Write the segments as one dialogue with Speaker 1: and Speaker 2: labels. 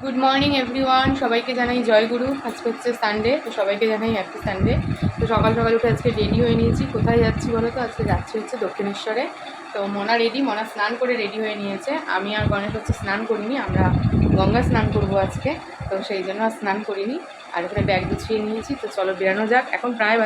Speaker 1: Good morning everyone, সবাইকে জানাই জয় গুরু। আজকে হচ্ছে সানডে, তো সবাইকে জানাই হ্যাপি সানডে। তো সকাল সকাল উঠে আজকে রেডি হয়ে নিয়েছি। কোথায় যাচ্ছি বলো তো? আজকে যাচ্ছি হচ্ছে দক্ষিণেশ্বরে। তো মনা রেডি, মনা স্নান করে রেডি হয়ে নিয়েছে। আমি আর গণেশ হচ্ছে স্নান করিনি, আমরা গঙ্গা স্নান করবো আজকে, তো সেই জন্য আর স্নান করিনি। আর ওখানে ব্যাগ গুছিয়ে নিয়েছি। তো চলো বেরানো যাক। এখন প্রায়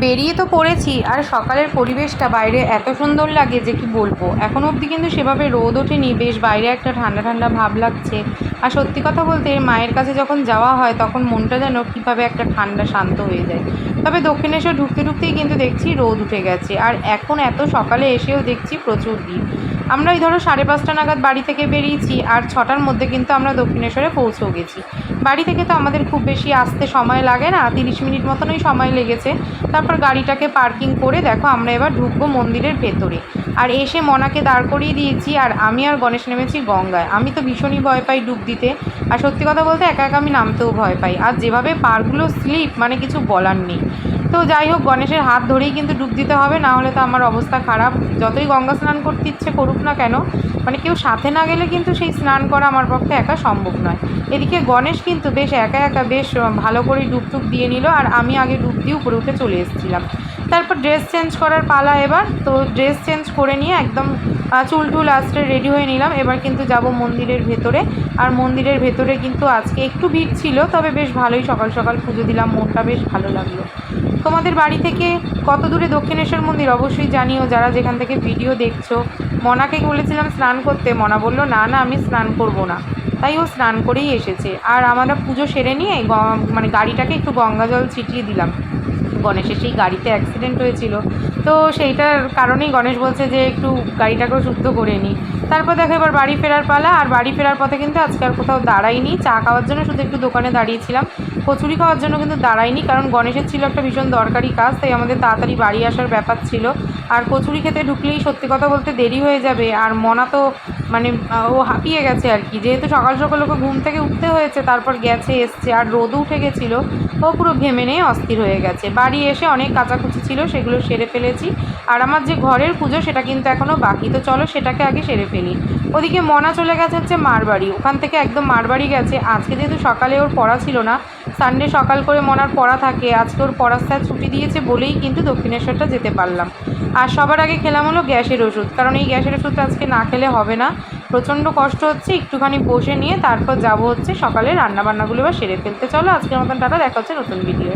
Speaker 1: বেরিয়ে তো পড়েছি। আর সকালের পরিবেশটা বাইরে এত সুন্দর লাগে যে কি বলবো। এখনও অবধি কিন্তু সেভাবে রোদ ওঠেনি, বেশ বাইরে একটা ঠান্ডা ঠান্ডা ভাব লাগছে। আর সত্যি কথা বলতে মায়ের কাছে যখন যাওয়া হয় তখন মনটা যেন কীভাবে একটা ঠান্ডা শান্ত হয়ে যায়। তবে দক্ষিণেশ্বর ঢুকতে ঢুকতেই কিন্তু দেখছি রোদ উঠে গেছে। আর এখন এত সকালে এসেও দেখছি প্রচুর ভিড়। আমরা ওই ধরো 5:30 নাগাদ বাড়ি থেকে বেরিয়েছি, আর 6টার মধ্যে কিন্তু আমরা দক্ষিণেশ্বরে পৌঁছেও গেছি। বাড়ি থেকে তো আমাদের খুব বেশি আসতে সময় লাগে না, 30 মিনিট মতনই সময় লেগেছে। তারপর গাড়িটাকে পার্কিং করে দেখো আমরা এবার ঢুকবো মন্দিরের ভেতরে। আর এসে মনাকে দাঁড় করিয়ে দিয়েছি, আর আমি আর গণেশ নেমেছি গঙ্গায়। আমি তো ভীষণই ভয় পাই ডুব দিতে, আর সত্যি কথা বলতে একা একা আমি নামতেও ভয় পাই। আর যেভাবে পাড়গুলো স্লিপ, মানে কিছু বলার নেই। তো যাই হোক, গণেশের হাত ধরেই কিন্তু ডুব দিতে হবে, না হলে তো আমার অবস্থা খারাপ। যতই গঙ্গা স্নান করতে ইচ্ছে করুক না কেন, মানে কেউ সাথে না গেলে কিন্তু সেই স্নান করা আমার পক্ষে একা সম্ভব নয়। এদিকে গণেশ কিন্তু বেশ একা একা বেশ ভালো করে ডুব টুব দিয়ে নিল, আর আমি আগে ডুব দিয়ে উপরে উঠে চলে এসেছিলাম। তারপর ড্রেস চেঞ্জ করার পালা এবার। তো ড্রেস চেঞ্জ করে নিয়ে একদম চুল টুল আসতে রেডি হয়ে নিলাম। এবার কিন্তু যাব মন্দিরের ভেতরে। আর মন্দিরের ভেতরে কিন্তু আজকে একটু ভিড় ছিল, তবে বেশ ভালোই সকাল সকাল পুজো দিলাম, মনটা বেশ ভালো লাগলো। তোমাদের বাড়ি থেকে কত দূরে দক্ষিণেশ্বর মন্দির অবশ্যই জানিও, যারা যেখান থেকে ভিডিও দেখছো। মনাকে বলেছিলাম স্নান করতে, মনা বলল না না আমি স্নান করব না, তাই ও স্নান করেই এসেছে। আর আমরা পুজো সেরে নিয়ে মানে গাড়িটাকে একটু গঙ্গা জল ছিটিয়ে দিলাম। গণেশের সেই গাড়িতে অ্যাক্সিডেন্ট হয়েছিল, তো সেইটার কারণেই গণেশ বলছে যে একটু গাড়িটাকেও শুদ্ধ করে নিই। তারপর দেখো এবার বাড়ি ফেরার পালা। আর বাড়ি ফেরার পথে কিন্তু আজকে আর কোথাও দাঁড়াইনি, চা খাওয়ার জন্য শুধু একটু দোকানে দাঁড়িয়েছিলাম। কচুরি খাওয়ার জন্য কিন্তু দাঁড়াইনি, কারণ গণেশের ছিল একটা ভীষণ দরকারি কাজ, তাই আমাদের তাড়াতাড়ি বাড়ি আসার ব্যাপার ছিল। আর কচুরি খেতে ঢুকলেই সত্যি কথা বলতে দেরি হয়ে যাবে। আর মনা তো মানে ও হাঁপিয়ে গেছে আর কি, যেহেতু সকাল সকাল ওকে ঘুম থেকে উঠতে হয়েছে, তারপর গেছে এসছে, আর রোদও উঠে গেছিলো। ও পুরো ঘেমে নিয়ে অস্থির হয়ে গেছে। বাড়ি এসে অনেক কাচাকুচি ছিল, সেগুলো সেরে ফেলেছি। আর আমার যে ঘরের পুজো সেটা কিন্তু এখনও বাকি, তো চলো সেটাকে আগে সেরে ফেলি। ওদিকে মনা চলে গেছে হচ্ছে মার বাড়ি, ওখান থেকে একদম মার বাড়ি গেছে। আজকে যেহেতু সকালে ওর পড়া ছিল না, সানডে সকাল করে মনার পড়া থাকে, আজকে ওর পড়ার স্যার ছুটি দিয়েছে বলেই কিন্তু দক্ষিণেশ্বরটা যেতে পারলাম। আর সবার আগে খেলাম হলো গ্যাসের ওষুধ, কারণ এই গ্যাসের ওষুধটা আজকে না খেলে হবে না। প্রচণ্ড কষ্ট হচ্ছে, একটুখানি বসে নিয়ে তারপর যাব হচ্ছে সকালে রান্নাবান্নাগুলো এবার সেরে ফেলতে। চলো আজকের মতন টাটা, দেখা হচ্ছে নতুন ভিডিও।